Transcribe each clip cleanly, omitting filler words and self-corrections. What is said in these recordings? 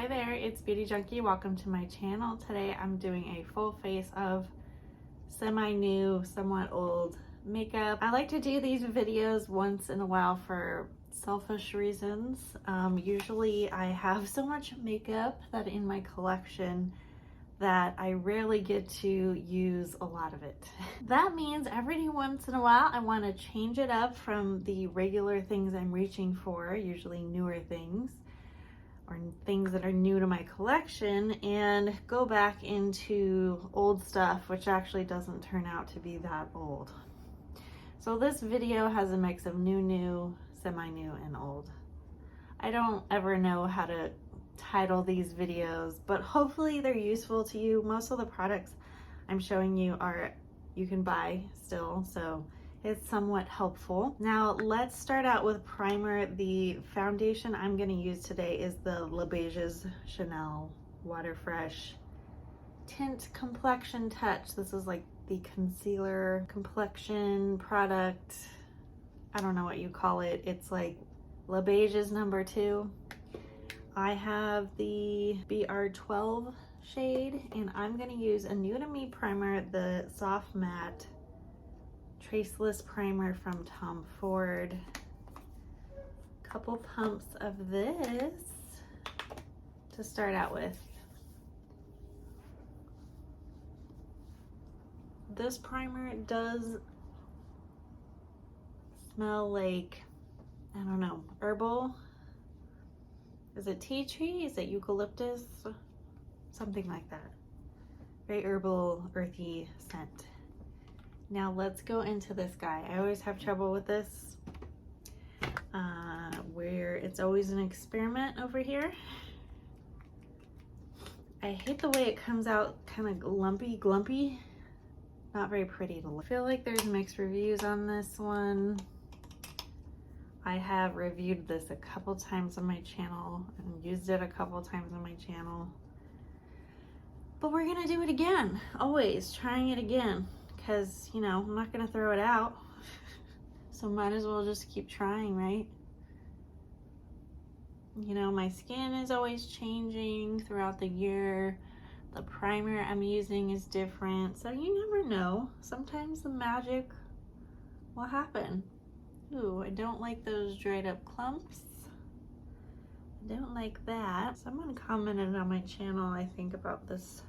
Hi there, it's Beauty Junkie. Welcome to my channel. Today I'm doing a full face of semi-new, somewhat old makeup. I like to do these videos once in a while for selfish reasons. Usually I have so much makeup that in my collection that I rarely get to use a lot of it. That means every once in a while I want to change it up from the regular things I'm reaching for, usually newer things or things that are new to my collection, and go back into old stuff, which actually doesn't turn out to be that old. So this video has a mix of new, semi-new, and old. I don't ever know how to title these videos, but hopefully they're useful to you. Most of the products I'm showing you you can buy still, so it's somewhat helpful. Now let's start out with primer. The foundation I'm going to use today is the Le Beige's Chanel Water Fresh Tint Complexion Touch. This is like the concealer complexion product. I don't know what you call it. It's like Le Beige's #2. I have the BR12 shade, and I'm going to use a new to me primer, the Soft Matte Traceless Primer from Tom Ford. Couple pumps of this to start out with. This primer does smell like, I don't know, herbal. Is it tea tree? Is it eucalyptus? Something like that. Very herbal, earthy scent. Now let's go into this guy. I always have trouble with this, where it's always an experiment over here. I hate the way it comes out kind of lumpy, glumpy. Not very pretty to look. I feel like there's mixed reviews on this one. I have reviewed this a couple times on my channel and used it a couple times on my channel. But we're gonna do it again, always trying it again, because, you know, I'm not gonna throw it out. So might as well just keep trying, right? You know, my skin is always changing throughout the year. The primer I'm using is different, so you never know. Sometimes the magic will happen. Ooh, I don't like those dried up clumps. I don't like that. Someone commented on my channel, I think, about this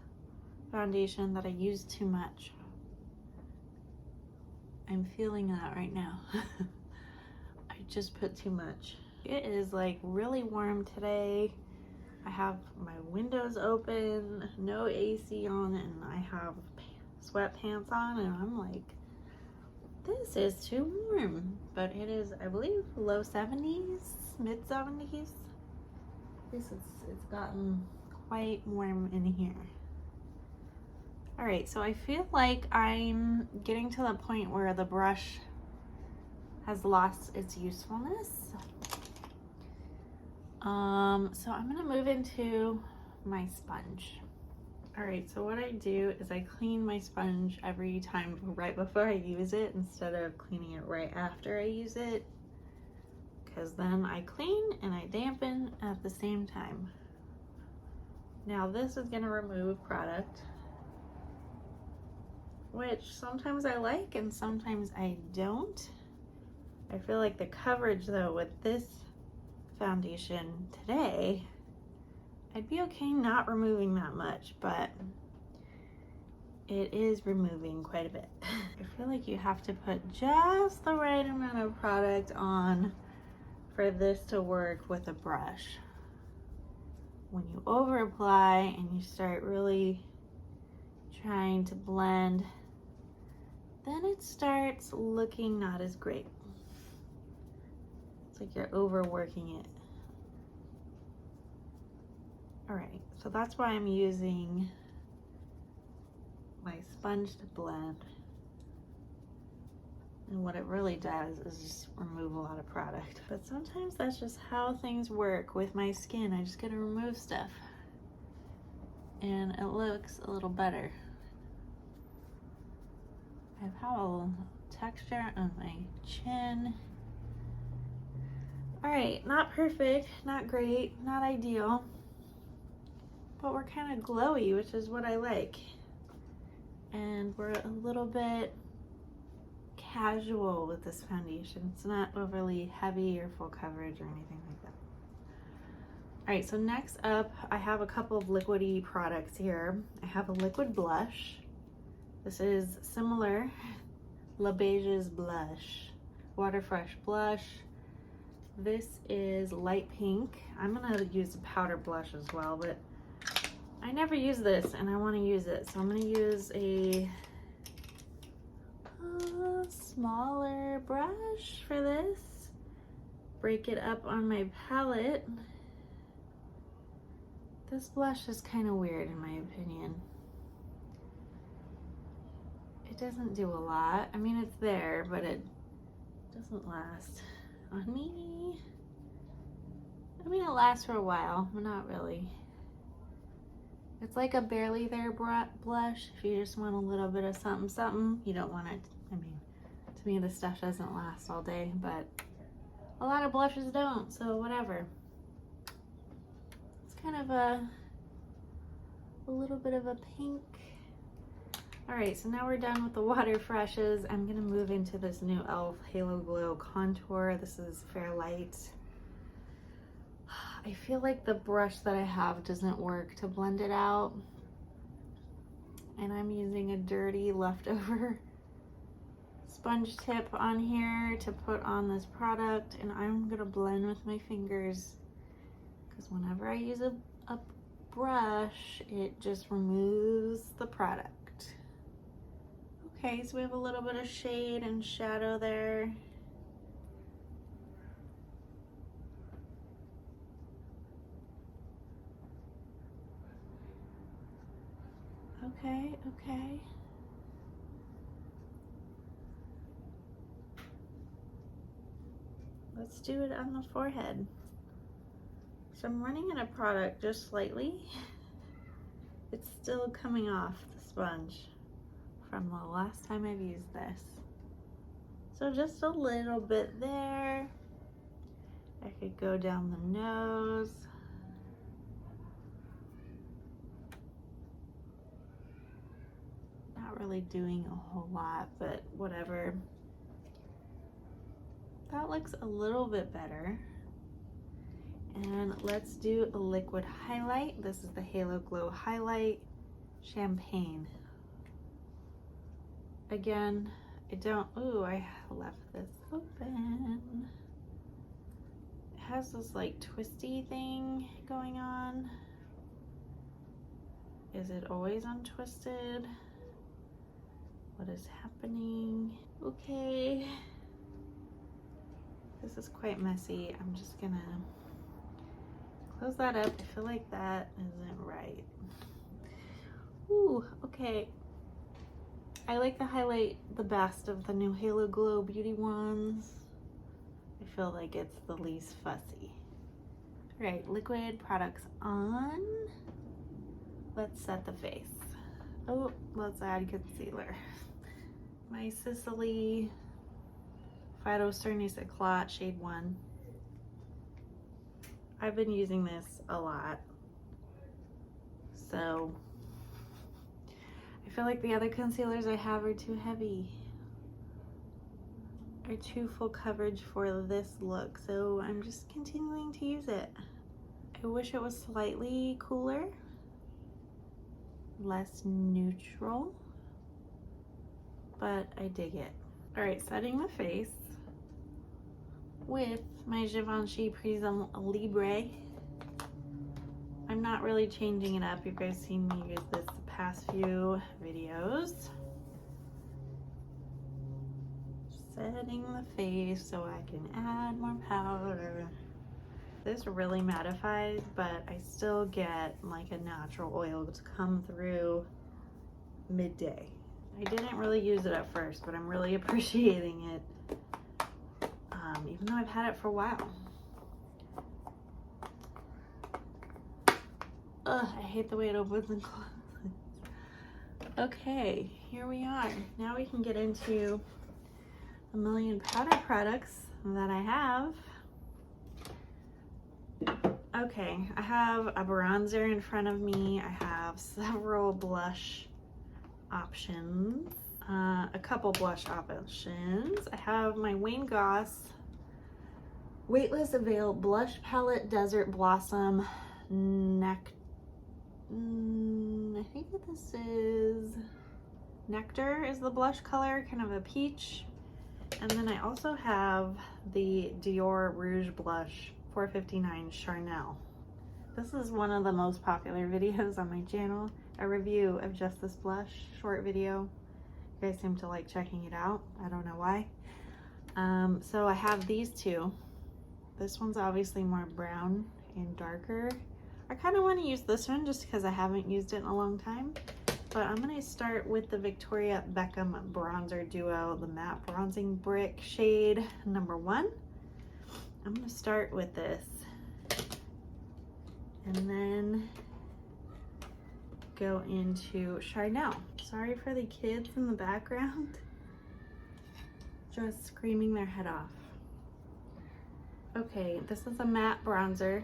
foundation that I use too much. I'm feeling that right now. I just put too much. It is like really warm today. I have my windows open, no AC on, and I have sweatpants on, and I'm like, this is too warm. But it is, I believe, low 70s, mid 70s. It's gotten quite warm in here. All right, so I feel like I'm getting to the point where the brush has lost its usefulness. So I'm gonna move into my sponge. All right, so what I do is I clean my sponge every time right before I use it instead of cleaning it right after I use it, because then I clean and I dampen at the same time. Now this is gonna remove product, which sometimes I like and sometimes I don't. I feel like the coverage though with this foundation today, I'd be okay not removing that much, but it is removing quite a bit. I feel like you have to put just the right amount of product on for this to work with a brush. When you over apply and you start really trying to blend, then it starts looking not as great. It's like you're overworking it. All right, so that's why I'm using my sponge to blend. And what it really does is just remove a lot of product. But sometimes that's just how things work with my skin. I just gotta remove stuff. And it looks a little better. I have a little texture on my chin. All right, not perfect, not great, not ideal. but we're kind of glowy, which is what I like. And we're a little bit casual with this foundation. It's not overly heavy or full coverage or anything like that. All right, so next up, I have a couple of liquidy products here. I have a liquid blush. This is similar, La Beige's blush, Water Fresh blush. This is light pink. I'm gonna use a powder blush as well, but I never use this and I wanna use it. So I'm gonna use a smaller brush for this. Break it up on my palette. This blush is kind of weird in my opinion. It doesn't do a lot. I mean, it's there, but it doesn't last on me. I mean, it lasts for a while, but not really. It's like a barely there blush. If you just want a little bit of something, something, you don't want it. I mean, to me, this stuff doesn't last all day, but a lot of blushes don't, so whatever. Kind of a little bit of a pink. All right, so now we're done with the water freshes. I'm gonna move into this new e.l.f. Halo Glow Contour. This is Fairlight. I feel like the brush that I have doesn't work to blend it out. And I'm using a dirty leftover sponge tip on here to put on this product, and I'm gonna blend with my fingers. Because whenever I use a brush, it just removes the product. Okay, so we have a little bit of shade and shadow there. Okay, okay. Let's do it on the forehead. So I'm running out of product just slightly. It's still coming off the sponge from the last time I've used this. So just a little bit there. I could go down the nose. Not really doing a whole lot, but whatever. That looks a little bit better. And let's do a liquid highlight. This is the Halo Glow Highlight Champagne. Again, I left this open. It has this like twisty thing going on. Is it always untwisted? What is happening? Okay. This is quite messy. I'm just gonna close that up. I feel like that isn't right. Ooh, okay. I like the highlight the best of the new Halo Glow Beauty ones. I feel like it's the least fussy. All right, liquid products on. Let's set the face. Oh, let's add concealer. My Sicily Phytocernis Eclat shade 1. I've been using this a lot, so I feel like the other concealers I have are too heavy, are too full coverage for this look, so I'm just continuing to use it. I wish it was slightly cooler, less neutral, but I dig it. All right, setting the face with my Givenchy Prism Libre. I'm not really changing it up. You guys seen me use this the past few videos. Setting the face so I can add more powder. This really mattifies, but I still get like a natural oil to come through midday. I didn't really use it at first, but I'm really appreciating it. Even though I've had it for a while. Ugh, I hate the way it opens and closes. Okay, here we are. Now we can get into a million powder products that I have. Okay, I have a bronzer in front of me. I have several blush options, a couple blush options. I have my Goss Weightless Veil Blush Palette Desert Blossom I think that this is Nectar is the blush color, kind of a peach. And then I also have the Dior Rouge Blush 459 Charnel. This is one of the most popular videos on my channel, a review of just this blush, short video. You guys seem to like checking it out. I don't know why. So I have these two. This one's obviously more brown and darker. I kind of want to use this one just because I haven't used it in a long time. But I'm going to start with the Victoria Beckham Bronzer Duo, the Matte Bronzing Brick shade number 1. I'm going to start with this. And then go into Charnel. Sorry for the kids in the background. Just screaming their head off. Okay, this is a matte bronzer.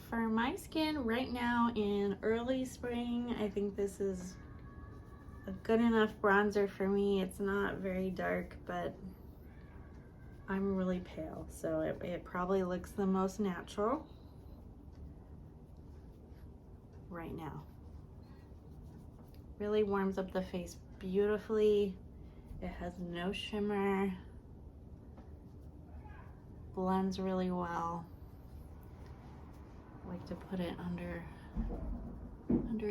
For my skin right now in early spring, I think this is a good enough bronzer for me. It's not very dark, but I'm really pale, so it probably looks the most natural right now. Really warms up the face beautifully. It has no shimmer, blends really well. I like to put it under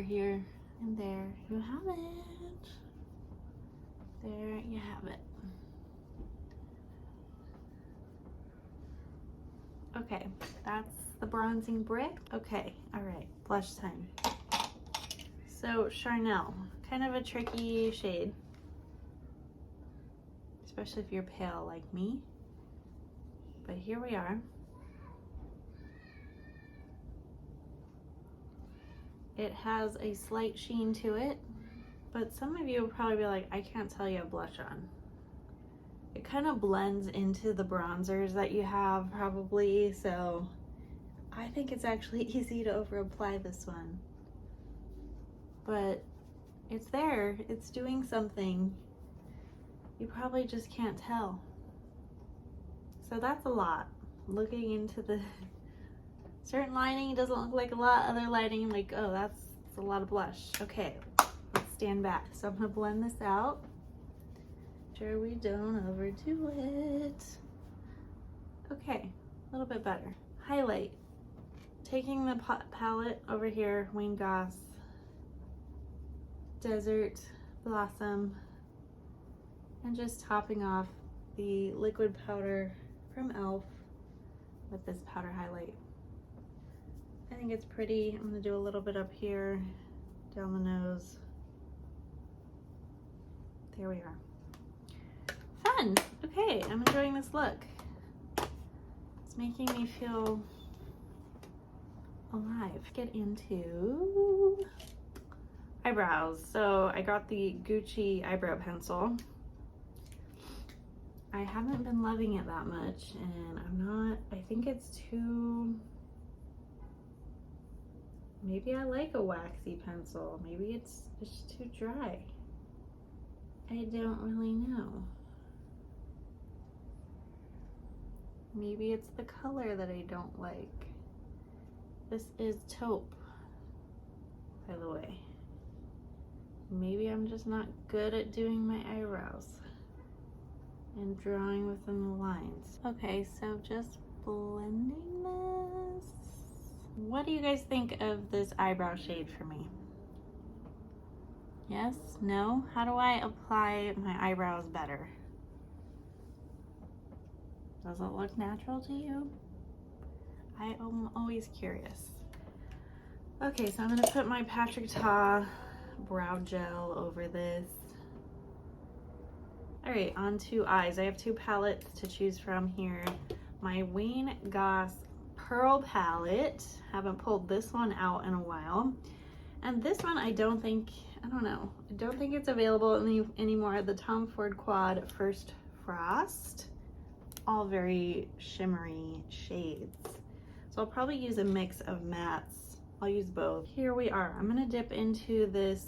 here, and there you have it. There you have it. Okay, that's the bronzing brick. Okay, all right, blush time. So Charnel, kind of a tricky shade, especially if you're pale like me, but here we are. It has a slight sheen to it, but some of you will probably be like, I can't tell you have blush on. It kind of blends into the bronzers that you have probably, so I think it's actually easy to over apply this one. But it's there, it's doing something. You probably just can't tell. So that's a lot. Looking into the certain lighting doesn't look like a lot, other lighting like, oh, that's a lot of blush. Okay, let's stand back. So I'm gonna blend this out. Sure we don't overdo it. Okay, a little bit better. Highlight. Taking the palette over here, Goss Desert Blossom, and just topping off the liquid powder from e.l.f. with this powder highlight. I think it's pretty. I'm gonna do a little bit up here, down the nose. There we are. Fun. Okay, I'm enjoying this look. It's making me feel alive. Get into eyebrows. So I got the Gucci eyebrow pencil. I haven't been loving it that much, and I think it's too, maybe I like a waxy pencil. Maybe it's just too dry. I don't really know. Maybe it's the color that I don't like. This is taupe, by the way. Maybe I'm just not good at doing my eyebrows and drawing within the lines. Okay, so just blending this. What do you guys think of this eyebrow shade for me? Yes? No? How do I apply my eyebrows better? Does it look natural to you? I am always curious. Okay, so I'm gonna put my Patrick Ta brow gel over this. All right, on to eyes. I have two palettes to choose from here. My Goss Pearl palette. Haven't pulled this one out in a while. And this one I don't think it's available anymore. The Tom Ford Quad First Frost. all very shimmery shades. So I'll probably use a mix of mattes. I'll use both. Here we are. I'm gonna dip into this,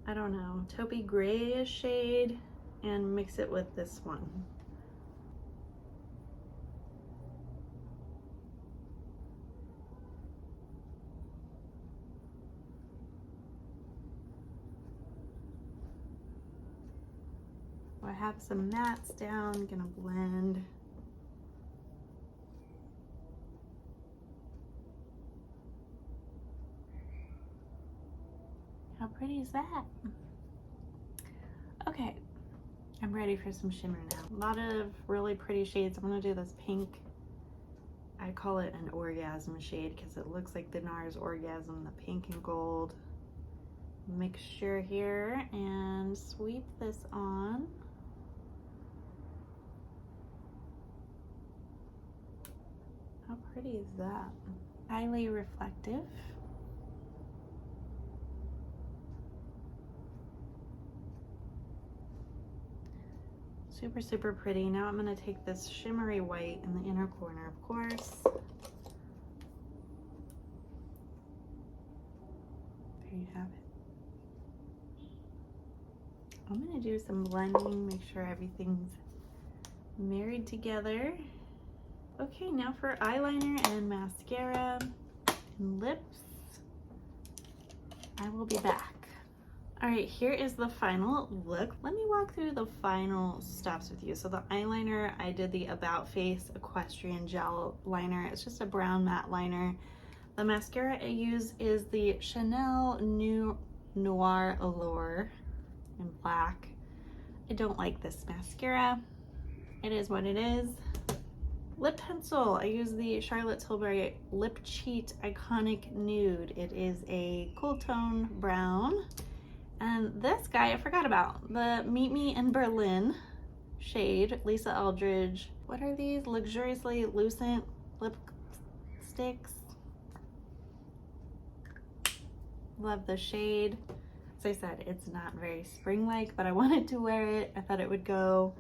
I don't know, taupey grayish shade and mix it with this one. I have some mattes down, gonna blend. How pretty is that? Okay, I'm ready for some shimmer now. A lot of really pretty shades. I'm gonna do this pink. I call it an orgasm shade because it looks like the NARS Orgasm, the pink and gold mixture here, and sweep this on. How pretty is that? Highly reflective. Super, super pretty. Now I'm gonna take this shimmery white in the inner corner, of course. There you have it. I'm gonna do some blending, make sure everything's married together. Okay, now for eyeliner and mascara and lips, I will be back. All right, here is the final look. Let me walk through the final steps with you. So the eyeliner, I did the About Face Equestrian Gel Liner. It's just a brown matte liner. The mascara I use is the Chanel Noir Allure in black. I don't like this mascara. It is what it is. Lip pencil, I use the Charlotte Tilbury Lip Cheat Iconic Nude. It is a cool tone brown. And this guy I forgot about, the Meet Me in Berlin shade, Lisa Eldridge. What are these? Luxuriously Lucent Lip Sticks. Love the shade. As I said, it's not very spring-like, but I wanted to wear it. I thought it would go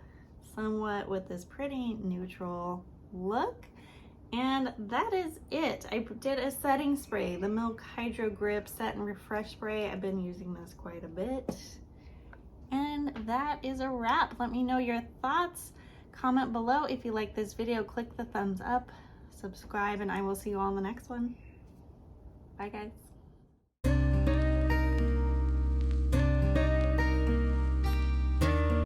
somewhat with this pretty neutral look. And that is it. I did a setting spray, the Milk Hydro Grip Set and Refresh Spray. I've been using this quite a bit. And that is a wrap. Let me know your thoughts. Comment below if you like this video. Click the thumbs up, subscribe, and I will see you all in the next one. Bye, guys.